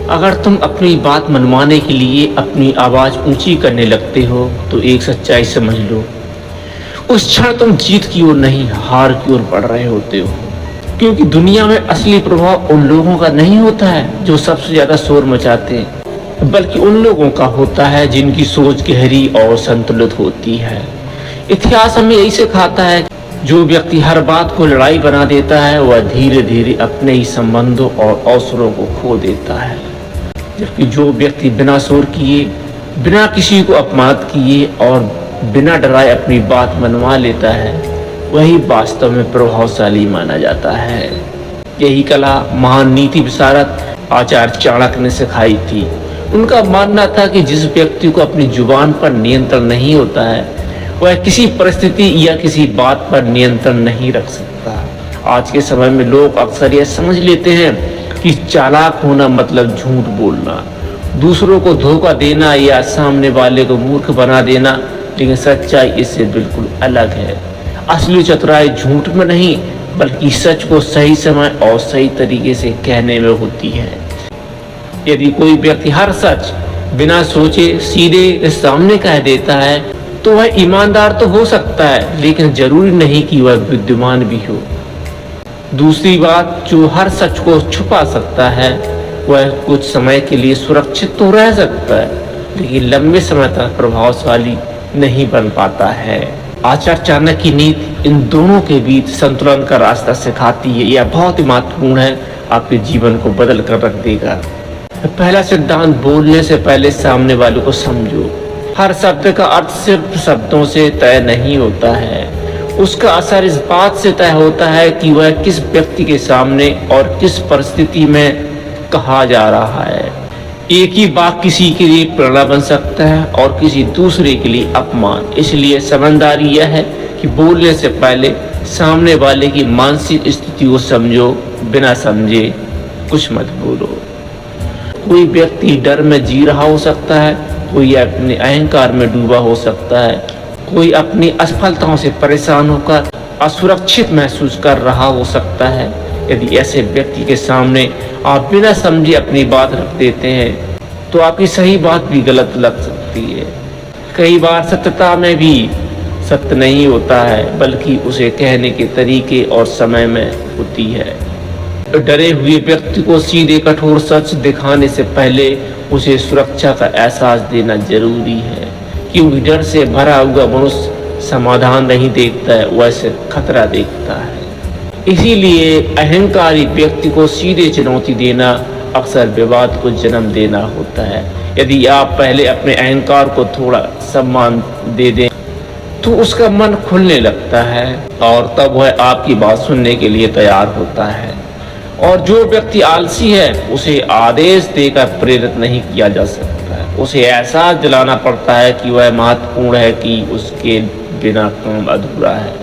अगर तुम अपनी बात मनवाने के लिए अपनी आवाज ऊंची करने लगते हो तो एक सच्चाई समझ लो, उस क्षण तुम जीत की ओर नहीं हार की ओर बढ़ रहे होते हो। क्योंकि दुनिया में असली प्रभाव उन लोगों का नहीं होता है जो सबसे ज्यादा शोर मचाते हैं, बल्कि उन लोगों का होता है जिनकी सोच गहरी और संतुलित होती है। इतिहास हमें यही सिखाता है, जो व्यक्ति हर बात को लड़ाई बना देता है वह धीरे धीरे अपने ही संबंधों और अवसरों को खो देता है, जबकि जो व्यक्ति बिना शोर किए, बिना किसी को अपमानित किए और बिना डराए अपनी बात मनवा लेता है, वही वास्तव में प्रभावशाली माना जाता है। यही कला महान नीति विशारद आचार्य चाणक्य ने सिखाई थी। उनका मानना था कि जिस व्यक्ति को अपनी जुबान पर नियंत्रण नहीं होता है वह किसी परिस्थिति या किसी बात पर नियंत्रण नहीं रख सकता। आज के समय में लोग अक्सर यह समझ लेते हैं कि चालाक होना मतलब झूठ बोलना, दूसरों को धोखा देना या सामने वाले को मूर्ख बना देना, लेकिन सच्चाई इससे बिल्कुल अलग है। असली चतुराई झूठ में नहीं बल्कि सच को सही समय और सही तरीके से कहने में होती है। यदि कोई व्यक्ति हर सच बिना सोचे सीधे सामने कह देता है तो वह ईमानदार तो हो सकता है, लेकिन जरूरी नहीं कि वह बुद्धिमान भी हो। दूसरी बात, जो हर सच को छुपा सकता है वह कुछ समय के लिए सुरक्षित तो रह सकता है, लेकिन लंबे समय तक प्रभावशाली नहीं बन पाता है। आचार्य चाणक्य की नीति इन दोनों के बीच संतुलन का रास्ता सिखाती है। यह बहुत ही महत्वपूर्ण है, आपके जीवन को बदल कर रख देगा। पहला सिद्धांत, बोलने से पहले सामने वाले को समझो। हर शब्द का अर्थ सिर्फ शब्दों से तय नहीं होता है, उसका असर इस बात से तय होता है कि वह किस व्यक्ति के सामने और किस परिस्थिति में कहा जा रहा है। एक ही बात किसी के लिए प्रेरणा बन सकता है और किसी दूसरे के लिए अपमान। इसलिए समझदारी यह है कि बोलने से पहले सामने वाले की मानसिक स्थिति को समझो, बिना समझे कुछ मत बोलो। कोई व्यक्ति डर में जी रहा हो सकता है, कोई अपने अहंकार में डूबा हो सकता है, कोई अपनी असफलताओं से परेशान होकर असुरक्षित महसूस कर रहा हो सकता है। यदि ऐसे व्यक्ति के सामने आप बिना समझे अपनी बात रख देते हैं तो आपकी सही बात भी गलत लग सकती है। कई बार सत्यता में भी सत्य नहीं होता है, बल्कि उसे कहने के तरीके और समय में होती है। डरे हुए व्यक्ति को सीधे कठोर सच दिखाने से पहले उसे सुरक्षा का एहसास देना जरूरी है, क्योंकि डर से भरा हुआ मनुष्य समाधान नहीं देखता है, वह सिर्फ खतरा देखता है। इसीलिए अहंकारी व्यक्ति को सीधे चुनौती देना अक्सर विवाद को जन्म देना होता है। यदि आप पहले अपने अहंकार को थोड़ा सम्मान दे दें तो उसका मन खुलने लगता है और तब वह आपकी बात सुनने के लिए तैयार होता है। और जो व्यक्ति आलसी है उसे आदेश देकर प्रेरित नहीं किया जा सकता है, उसे एहसास दिलाना पड़ता है कि वह महत्वपूर्ण है, कि उसके बिना काम अधूरा है।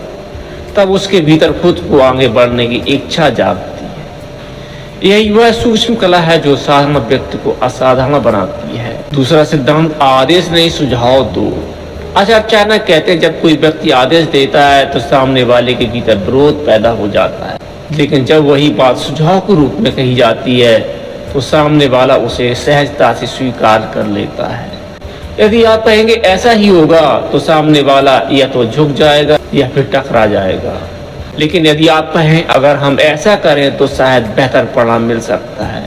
तब उसके भीतर खुद को आगे बढ़ने की इच्छा जागती है। यही वह सूक्ष्म कला है जो साधारण व्यक्ति को असाधारण बनाती है। दूसरा सिद्धांत, आदेश नहीं सुझाव दो। आचार्य चाणक्य कहते हैं, जब कोई व्यक्ति आदेश देता है तो सामने वाले के भीतर विरोध पैदा हो जाता है, लेकिन जब वही बात सुझाव के रूप में कही जाती है तो सामने वाला उसे सहजता से स्वीकार कर लेता है। यदि आप कहेंगे ऐसा ही होगा तो सामने वाला या तो झुक जाएगा या फिर टकरा जाएगा, लेकिन यदि आप कहें अगर हम ऐसा करें तो शायद बेहतर परिणाम मिल सकता है,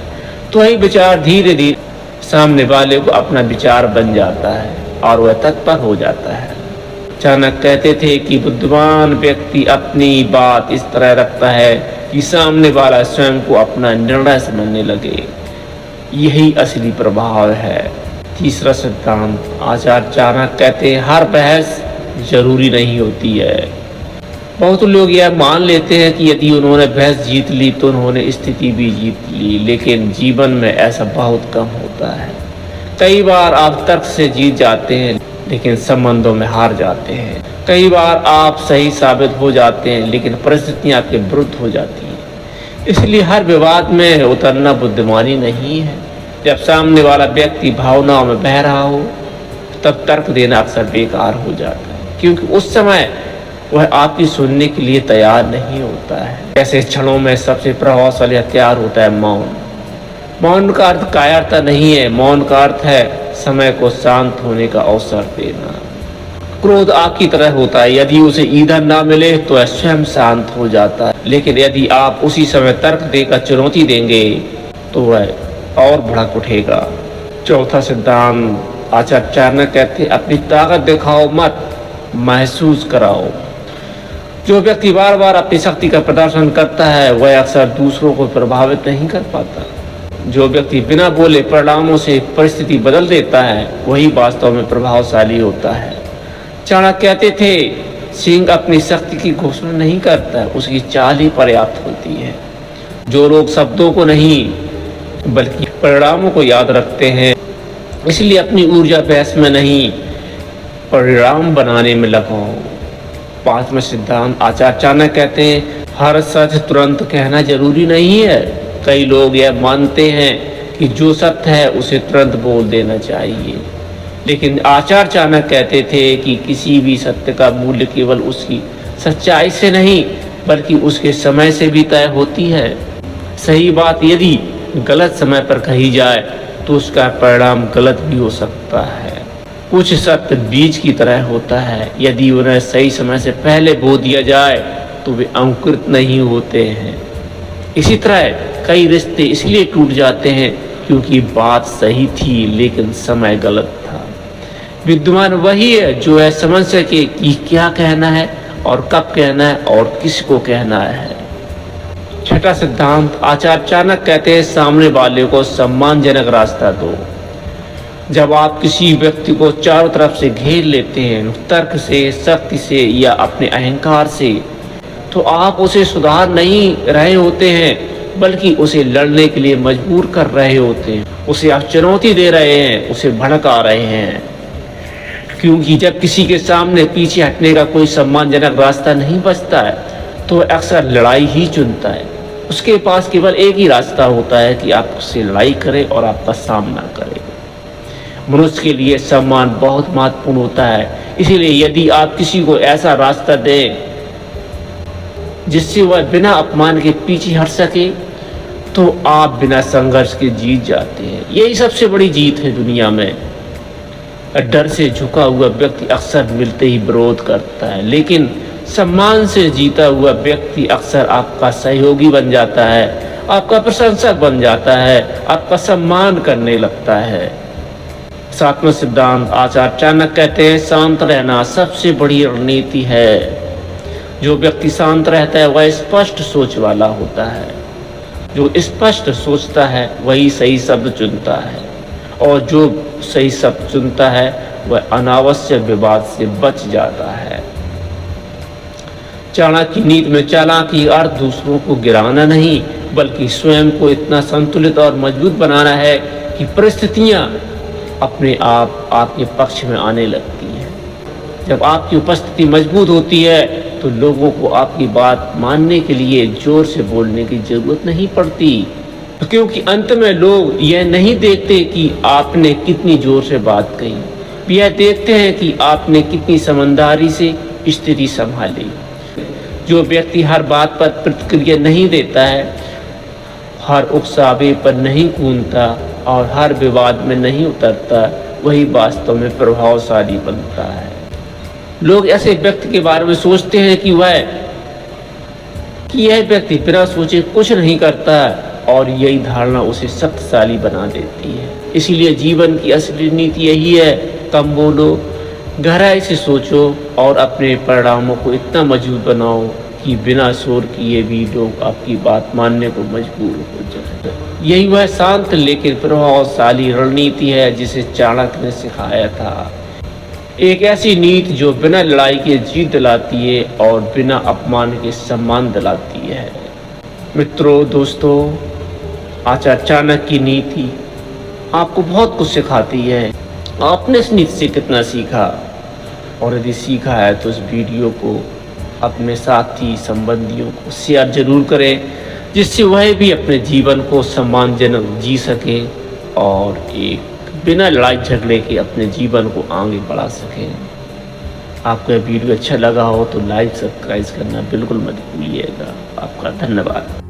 तो वही विचार धीरे धीरे सामने वाले को अपना विचार बन जाता है और वह तत्पर हो जाता है। चाणक्य कहते थे कि बुद्धिमान व्यक्ति अपनी बात इस तरह रखता है कि सामने वाला स्वयं को अपना निर्णय समझने लगे। यही असली प्रभाव है। तीसरा सिद्धांत, आचार्य चाणक्य कहते हैं, हर बहस जरूरी नहीं होती है। बहुत लोग यह मान लेते हैं कि यदि उन्होंने बहस जीत ली तो उन्होंने स्थिति भी जीत ली, लेकिन जीवन में ऐसा बहुत कम होता है। कई बार आप तर्क से जीत जाते हैं लेकिन संबंधों में हार जाते हैं। कई बार आप सही साबित हो जाते हैं लेकिन परिस्थितियां आपके विरुद्ध हो जाती हैं। इसलिए हर विवाद में उतरना बुद्धिमानी नहीं है। जब सामने वाला व्यक्ति भावनाओं में बह रहा हो तब तर्क देना अक्सर बेकार हो जाता है, क्योंकि उस समय वह आपकी सुनने के लिए तैयार नहीं होता है। ऐसे क्षणों में सबसे प्रभावशाली हथियार होता है मौन। मौन का अर्थ कायरता नहीं है, मौन का अर्थ है समय को शांत होने का अवसर देना। क्रोध आग की तरह होता है, यदि उसे ईंधन ना मिले तो वह स्वयं शांत हो जाता है, लेकिन यदि आप उसी समय तर्क देकर चुनौती देंगे तो वह और भड़क उठेगा। चौथा सिद्धांत आचार्य चाणक्य कहते हैं, अपनी ताकत दिखाओ मत, महसूस कराओ। जो व्यक्ति बार बार अपनी शक्ति का प्रदर्शन करता है वह अक्सर दूसरों को प्रभावित नहीं कर पाता। जो व्यक्ति बिना बोले परिणामों से परिस्थिति बदल देता है वही वास्तव में प्रभावशाली होता है। चाणक्य कहते थे, सिंह अपनी शक्ति की घोषणा नहीं करता, उसकी चाल ही पर्याप्त होती है। जो लोग शब्दों को नहीं बल्कि परिणामों को याद रखते हैं, इसलिए अपनी ऊर्जा बहस में नहीं परिणाम बनाने में लगाओ। पांचवा सिद्धांत आचार्य चाणक्य कहते हैं, हर सच तुरंत कहना जरूरी नहीं है। कई लोग यह मानते हैं कि जो सत्य है उसे तुरंत बोल देना चाहिए, लेकिन आचार्य चाणक्य कहते थे कि किसी भी सत्य का मूल्य केवल उसकी सच्चाई से नहीं बल्कि उसके समय से भी तय होती है। सही बात यदि गलत समय पर कही जाए तो उसका परिणाम गलत भी हो सकता है। कुछ सत्य बीज की तरह होता है, यदि उन्हें सही समय से पहले बो दिया जाए तो वे अंकुरित नहीं होते हैं। इसी तरह कई रिश्ते इसलिए टूट जाते हैं क्योंकि बात सही थी लेकिन समय गलत था। विद्वान वही है जो यह समझ सके कि क्या कहना है और कब कहना है और किसको कहना है। छठा सिद्धांत आचार्य चाणक्य कहते हैं, सामने वाले को सम्मानजनक रास्ता दो। जब आप किसी व्यक्ति को चारों तरफ से घेर लेते हैं, तर्क से, शक्ति से या अपने अहंकार से, तो आप उसे सुधार नहीं रहे होते हैं बल्कि उसे लड़ने के लिए मजबूर कर रहे होते हैं। उसे आप चुनौती दे रहे हैं, उसे भड़का रहे हैं। क्योंकि जब किसी के सामने पीछे हटने का कोई सम्मानजनक रास्ता नहीं बचता है तो वह अक्सर लड़ाई ही चुनता है। उसके पास केवल एक ही रास्ता होता है कि आप उससे लड़ाई करें और आपका सामना करें। मनुष्य के लिए सम्मान बहुत महत्वपूर्ण होता है, इसीलिए यदि आप किसी को ऐसा रास्ता दें जिससे वह बिना अपमान के पीछे हट सके तो आप बिना संघर्ष के जीत जाते हैं। यही सबसे बड़ी जीत है दुनिया में। डर से झुका हुआ व्यक्ति अक्सर मिलते ही विरोध करता है, लेकिन सम्मान से जीता हुआ व्यक्ति अक्सर आपका सहयोगी बन जाता है, आपका प्रशंसक बन जाता है, आपका सम्मान करने लगता है। सातवां सिद्धांत आचार्य चाणक्य कहते हैं, शांत रहना सबसे बड़ी रणनीति है। जो व्यक्ति शांत रहता है वह स्पष्ट सोच वाला होता है। जो स्पष्ट सोचता है वही सही शब्द चुनता है, और जो सही शब्द चुनता है वह अनावश्यक विवाद से बच जाता है। चाणक्य की नीति में चालाकी अर्थ दूसरों को गिराना नहीं बल्कि स्वयं को इतना संतुलित और मजबूत बनाना है कि परिस्थितियां अपने आप आपके पक्ष में आने लगती हैं। जब आपकी उपस्थिति मजबूत होती है तो लोगों को आपकी बात मानने के लिए जोर से बोलने की जरूरत नहीं पड़ती, क्योंकि अंत में लोग यह नहीं देखते कि आपने कितनी जोर से बात कही, यह देखते हैं कि आपने कितनी समझदारी से स्थिति संभाली। जो व्यक्ति हर बात पर प्रतिक्रिया नहीं देता है, हर उकसावे पर नहीं कूदता और हर विवाद में नहीं उतरता, वही वास्तव में प्रभावशाली बनता है। लोग ऐसे व्यक्ति के बारे में सोचते हैं कि यह व्यक्ति बिना सोचे कुछ नहीं करता, और यही धारणा उसे शक्तिशाली बना देती है। इसीलिए जीवन की असली नीति यही है, कम बोलो, गहराई से सोचो और अपने परिणामों को इतना मजबूत बनाओ कि बिना शोर किए भी लोग आपकी बात मानने को मजबूर हो जाए। यही वह शांत लेकिन प्रभावशाली रणनीति है जिसे चाणक्य ने सिखाया था। एक ऐसी नीति जो बिना लड़ाई के जीत दिलाती है और बिना अपमान के सम्मान दिलाती है। मित्रों, दोस्तों, आचार्य चाणक्य की नीति आपको बहुत कुछ सिखाती है। आपने इस नीति से कितना सीखा, और यदि सीखा है तो इस वीडियो को अपने साथी संबंधियों को शेयर जरूर करें, जिससे वह भी अपने जीवन को सम्मानजनक जी सके और एक बिना लड़ाई झगड़े के अपने जीवन को आगे बढ़ा सकें। आपको यह वीडियो अच्छा लगा हो तो लाइक सब्सक्राइब करना बिल्कुल मत भूलिएगा। आपका धन्यवाद।